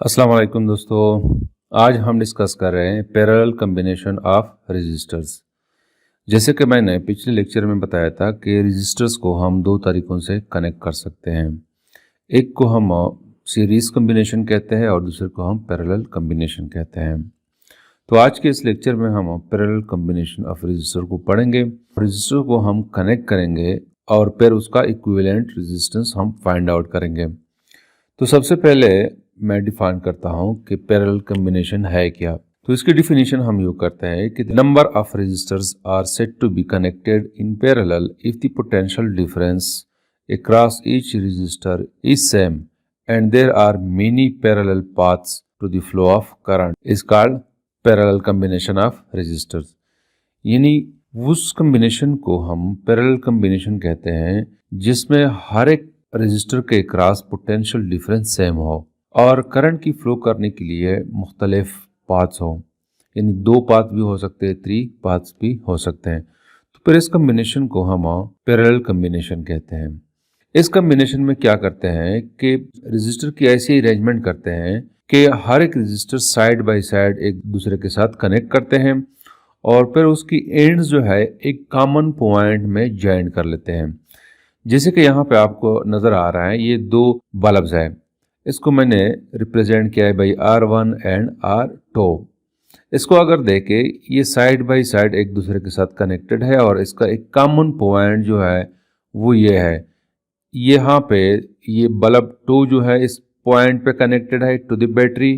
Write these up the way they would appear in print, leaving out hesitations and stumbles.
अस्सलाम वालेकुम दोस्तों। आज हम डिस्कस कर रहे हैं पैरेलल कम्बिनेशन ऑफ रजिस्टर्स। जैसे कि मैंने पिछले लेक्चर में बताया था कि रजिस्टर्स को हम दो तरीक़ों से कनेक्ट कर सकते हैं। एक को हम सीरीज़ कम्बिनेशन कहते हैं और दूसरे को हम पैरेलल कम्बिनेशन कहते हैं। तो आज के इस लेक्चर में हम पैरेलल कम्बिनेशन ऑफ रजिस्टर को पढ़ेंगे। रजिस्टर को हम कनेक्ट करेंगे और फिर उसका इक्विवेलेंट रेजिस्टेंस हम फाइंड आउट करेंगे। तो सबसे पहले मैं डिफाइन करता हूं कि पैरेलल कम्बिनेशन है क्या। तो इसकी डिफिनीशन हम यूँ करते हैं कि number of resistors are said to be connected in parallel if the potential difference across each resistor is same and there are many parallel paths to the flow of current is called parallel combination of resistors. यानी उस combination को हम parallel combination कहते हैं जिसमें हर एक register के cross potential difference same हो और करंट की फ्लो करने के लिए मुख्तलिफ पाथ्स हो। यानी दो पाथ भी हो सकते हैं, 3 पाथ्स भी हो सकते हैं। तो फिर इस कम्बिनेशन को हम पैरेलल कम्बिनेशन कहते हैं। इस कम्बिनेशन में क्या करते हैं कि रजिस्टर की ऐसी अरेंजमेंट करते हैं कि हर एक रजिस्टर साइड बाय साइड एक दूसरे के साथ कनेक्ट करते हैं और फिर उसकी एंड्स जो है एक कॉमन पॉइंट में ज्वाइन कर लेते हैं। जैसे कि यहाँ पे आपको नजर आ रहा है, ये दो बल्ब्स है। इसको मैंने रिप्रेजेंट किया है बाई R1 एंड R2। इसको अगर देखें, ये साइड बाय साइड एक दूसरे के साथ कनेक्टेड है और इसका एक कॉमन पॉइंट जो है वो ये है। यहाँ पे ये बल्ब 2 जो है इस पॉइंट पे कनेक्टेड है टू द बैटरी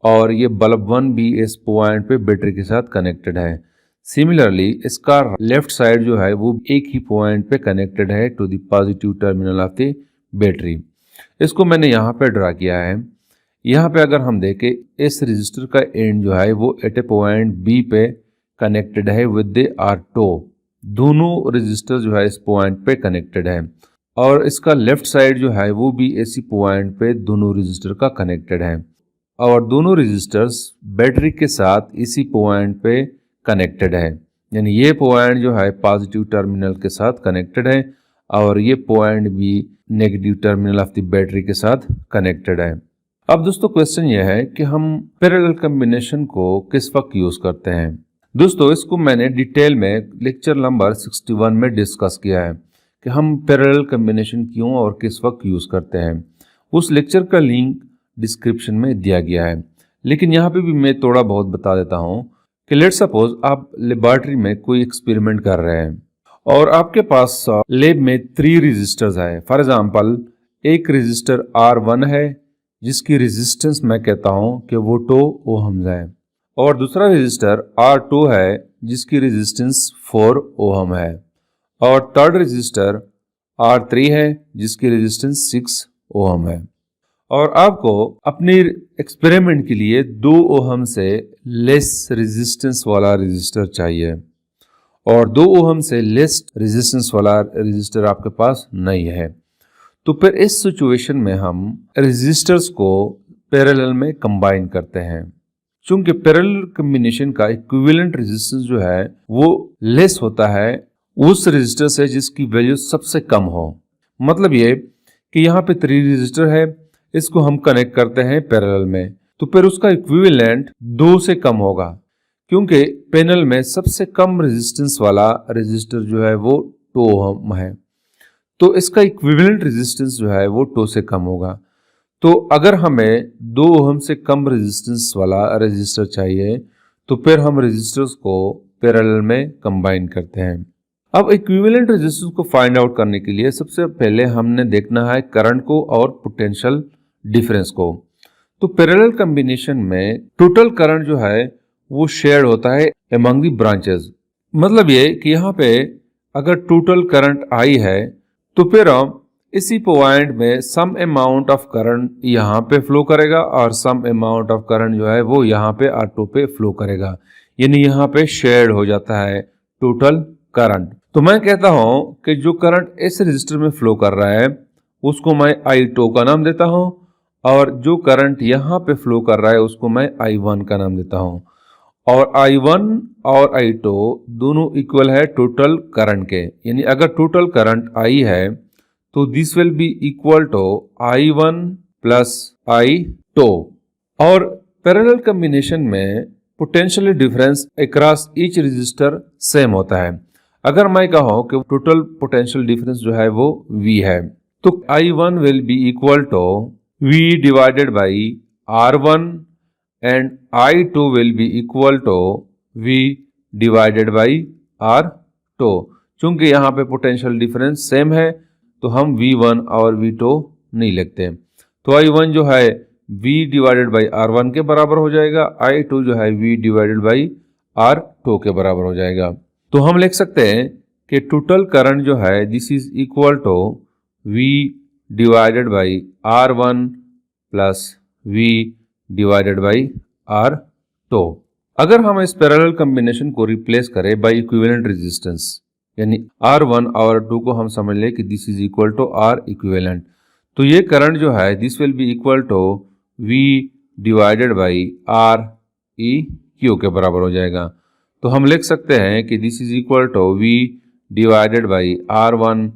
और ये बल्ब 1 भी इस पॉइंट पे बैटरी के साथ कनेक्टेड है। सिमिलरली इसका लेफ्ट साइड जो है वो एक ही पॉइंट पे कनेक्टेड है to the positive terminal of the battery. इसको मैंने यहाँ पे ड्रा किया है। यहाँ पे अगर हम देखें, इस रजिस्टर का एंड जो है वो एट ए पॉइंट बी पे कनेक्टेड है विद द R2। दोनों रजिस्टर जो है इस पॉइंट पे कनेक्टेड है और इसका लेफ्ट साइड जो है वो भी इसी पॉइंट पे दोनों रजिस्टर का कनेक्टेड है और दोनों रजिस्टर्स बैटरी के साथ इसी पॉइंट पे कनेक्टेड है। यानी ये पॉइंट जो है पॉजिटिव टर्मिनल के साथ कनेक्टेड है और ये पॉइंट भी negative terminal of the battery के साथ कनेक्टेड है। अब दोस्तों क्वेश्चन यह है कि हम पैरेलल कम्बिनेशन को किस वक्त यूज करते हैं। दोस्तों इसको मैंने डिटेल में लेक्चर नंबर 61 में डिस्कस किया है कि हम पैरेलल कम्बिनेशन क्यों और किस वक्त यूज करते हैं। उस लेक्चर का लिंक डिस्क्रिप्शन में दिया गया है, लेकिन यहाँ पे भी मैं थोड़ा बहुत बता देता हूँ कि लेट्स सपोज आप लेबोरेटरी में कोई एक्सपेरिमेंट कर रहे हैं और आपके पास लैब में 3 रजिस्टर्स है। फॉर एग्जांपल एक रजिस्टर R1 है जिसकी रेजिस्टेंस मैं कहता हूं कि वो 2 ओहम्स है और दूसरा रजिस्टर R2 है जिसकी रेजिस्टेंस 4 ओहम है और थर्ड रजिस्टर R3 है जिसकी रेजिस्टेंस 6 ओहम है। और आपको अपने एक्सपेरिमेंट के लिए 2 ओहम से लेस रेजिस्टेंस वाला रजिस्टर चाहिए और 2 ओहम से लेस रेजिस्टेंस वाला रजिस्टर आपके पास नहीं है। तो फिर इस सिचुएशन में हम रजिस्टर्स को पैरेलल में कंबाइन करते हैं। चूंकि पैरेलल कम्बिनेशन का इक्विवेलेंट रेजिस्टेंस जो है वो लेस होता है उस रजिस्टर से जिसकी वैल्यू सबसे कम हो। मतलब ये कि यहाँ पे 3 रजिस्टर है, इसको हम कनेक्ट करते हैं पैरेलल में, तो फिर उसका इक्विवेलेंट 2 से कम होगा क्योंकि पैनल में सबसे कम रेजिस्टेंस वाला रजिस्टर जो है वो 2 ओहम है, तो इसका इक्विवेलेंट रेजिस्टेंस जो है वो 2 से कम होगा। तो अगर हमें 2 ओहम से कम रेजिस्टेंस वाला रजिस्टर चाहिए तो फिर हम रजिस्टर्स को पैरेलल में कंबाइन करते हैं। अब इक्विवेलेंट रेजिस्टेंस को फाइंड आउट करने के लिए सबसे पहले हमने देखना है करंट को और पोटेंशियल डिफरेंस को। तो पैरेलल कम्बिनेशन में टोटल करंट जो है वो शेयर होता है अमंग दी ब्रांचेस। मतलब ये कि यहाँ पे अगर टोटल करंट I है तो फिर हम इसी पॉइंट में सम अमाउंट ऑफ करंट यहाँ पे फ्लो करेगा और सम अमाउंट ऑफ करंट जो है वो यहाँ पे R2 पे फ्लो करेगा। यानी यहाँ पे शेयर हो जाता है टोटल करंट। तो मैं कहता हूँ कि जो करंट इस रजिस्टर में फ्लो कर रहा है उसको मैं I2 का नाम देता हूँ और जो करंट यहाँ पे फ्लो कर रहा है उसको मैं I1 का नाम देता हूँ। और I1 और I2 दोनों इक्वल है टोटल करंट के। यानी अगर टोटल करंट I है तो this will be equal to I1 plus I2। और पैरेलल कम्बिनेशन में potential difference across each resistor same होता है। अगर मैं कहूँ कि टोटल पोटेंशियल डिफरेंस जो है वो V है, तो I1 will be equal to V divided by R1 and I2 will be equal to V divided by R2। चूंकि यहाँ पे पोटेंशियल डिफरेंस सेम है तो हम V1 और V2 नहीं लिखते। तो I1 जो है V डिवाइडेड बाई R1 के बराबर हो जाएगा, I2 जो है V डिवाइडेड बाई R2 के बराबर हो जाएगा। तो हम लिख सकते हैं कि टोटल करंट जो है this is equal to V divided by R1 plus V divided by R2। अगर हम इस पैरेलल कॉम्बिनेशन को रिप्लेस करें बाय इक्विवेलेंट रेजिस्टेंस, यानी R1 और R2 को हम समझ लें कि this is equal to R equivalent, तो ये करंट जो है this will be equal to V divided by R E Q के बराबर हो जाएगा। तो हम लिख सकते हैं कि this is equal to V divided by R1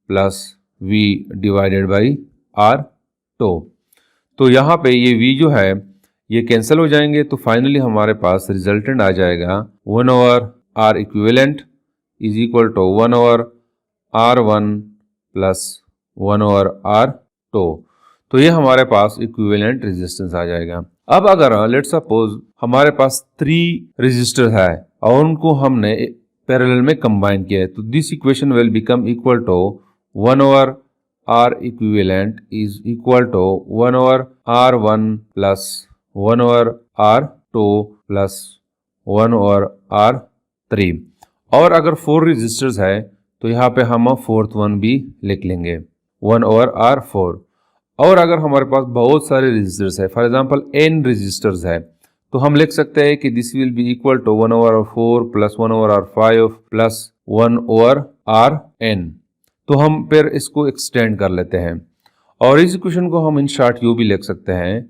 plus V divided by R2। तो यहाँ पे ये V जो है ये कैंसिल हो जाएंगे, तो फाइनली हमारे पास रिजल्टेंट आ जाएगा 1 over R equivalent is equal to 1 over R1 plus 1 over R2। तो ये हमारे पास इक्विवेलेंट रेजिस्टेंस आ जाएगा। अब अगर लेट्स सपोज हमारे पास 3 रेजिस्टर है और उनको हमने पैरेलल में कंबाइन किया है, तो this equation will become equal to 1 over R equivalent is equal to 1 over R1 plus 1 over R2 plus 1 over R3। और अगर 4 रेजिस्टर्स है तो यहाँ पे हम 4th वन भी लिख लेंगे 1 ओवर R4। और अगर हमारे पास बहुत सारे रेजिस्टर्स है, फॉर एग्जांपल n रेजिस्टर्स है, तो हम लिख सकते हैं कि this will be equal to 1 over R4 plus 1 over R5 plus 1 over Rn। तो हम फिर इसको एक्सटेंड कर लेते हैं और इस इक्वेशन को हम इन शॉर्ट यूँ भी लिख सकते हैं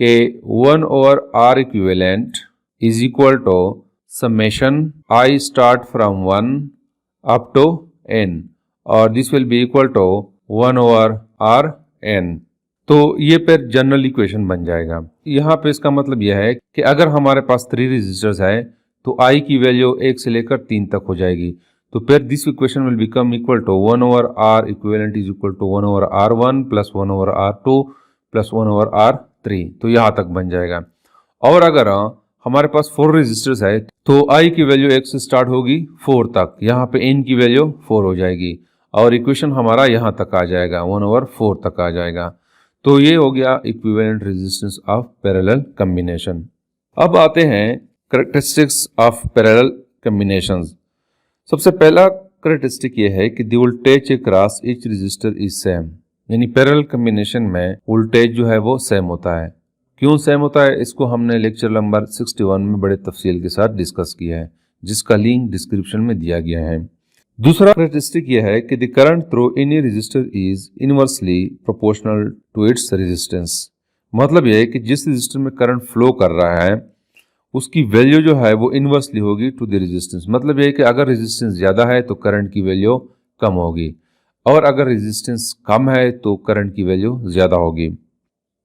कि 1 over R equivalent is equal to summation I start from 1 up to n और this will be equal to 1 over Rn। तो ये फिर जनरल इक्वेशन बन जाएगा। यहाँ पे इसका मतलब यह है कि अगर हमारे पास 3 रेजिस्टर्स है तो I की वैल्यू 1 से लेकर 3 तक हो जाएगी। तो फिर this equation will become equal to 1 over R equivalent is equal to 1 over R1 plus 1 over R2 plus 1 over R3। तो यहाँ तक बन जाएगा। और अगर हमारे पास 4 रेजिस्टर्स है तो I की वैल्यू 1 से स्टार्ट होगी 4 तक, यहाँ पे n की वैल्यू 4 हो जाएगी और इक्वेशन हमारा यहाँ तक आ जाएगा 1 ओवर 4 तक आ जाएगा। तो ये हो गया equivalent resistance of parallel combination. अब आते हैं कैरेक्टरिस्टिक्स ऑफ पैरेलल कॉम्बिनेशंस। सबसे पहला कैरेक्टरिस्टिक ये है कि the voltage across each resistor is same, यानी पैरेलल कॉम्बिनेशन में वोल्टेज जो है वो सेम होता है। क्यों सेम होता है, इसको हमने लेक्चर नंबर 61 में बड़े तफसील के साथ डिस्कस किया है, जिसका लिंक डिस्क्रिप्शन में दिया गया है। दूसरा कैरेक्टरिस्टिक यह है कि the current through any resistor is inversely proportional to its resistance. मतलब यह है कि जिस रजिस्टर में करंट फ्लो कर रहा है उसकी वैल्यू जो है वो इनवर्सली होगी टू द रेजिस्टेंस। मतलब यह है कि अगर रेजिस्टेंस ज़्यादा है तो करंट की वैल्यू कम होगी और अगर रेजिस्टेंस कम है तो करंट की वैल्यू ज़्यादा होगी।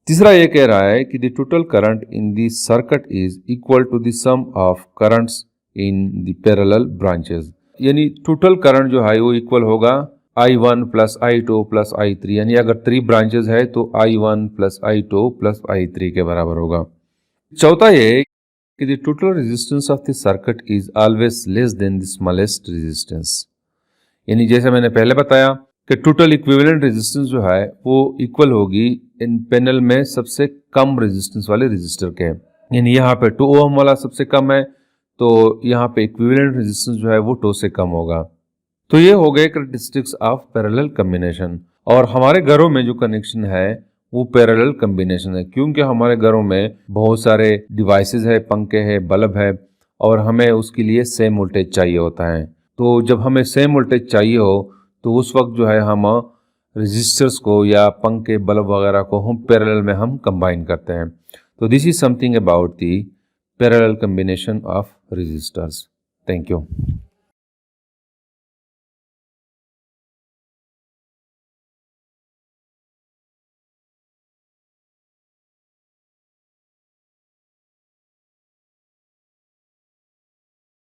तीसरा ये कह रहा है कि the total current in the circuit is equal to the sum of currents in the parallel branches, यानी टोटल करंट जो है वो इक्वल होगा I1 plus I2 plus I3, यानी अगर 3 ब्रांचेस है तो I1 plus I2 plus I3 के बराबर होगा। चौथा ये कि the total resistance of the circuit is always less than the smallest resistance, यानी जैसे मैंने पहले बताया कि टोटल इक्विवेलेंट रेजिस्टेंस जो है वो इक्वल होगी इन पैनल में सबसे कम रेजिस्टेंस वाले रेजिस्टर के, यानी यहाँ पे 2 ओम वाला सबसे कम है तो यहाँ पे इक्विवेलेंट रेजिस्टेंस जो है वो 2 से कम होगा। तो ये हो गए कैरेक्टरिस्टिक्स ऑफ पैरेलल कॉम्बिनेशन। और हमारे घरों में जो कनेक्शन है वो पैरेलल कॉम्बिनेशन है, क्योंकि हमारे घरों में बहुत सारे डिवाइसेस है, पंखे है, बल्ब है और हमें उसके लिए सेम वोल्टेज चाहिए होता है। तो जब हमें सेम वोल्टेज चाहिए हो तो उस वक्त जो है हम रेजिस्टर्स को या पंखे बल्ब वगैरह को हम पैरेलल में हम कंबाइन करते हैं। तो this is something about the parallel combination of resistors. Thank you.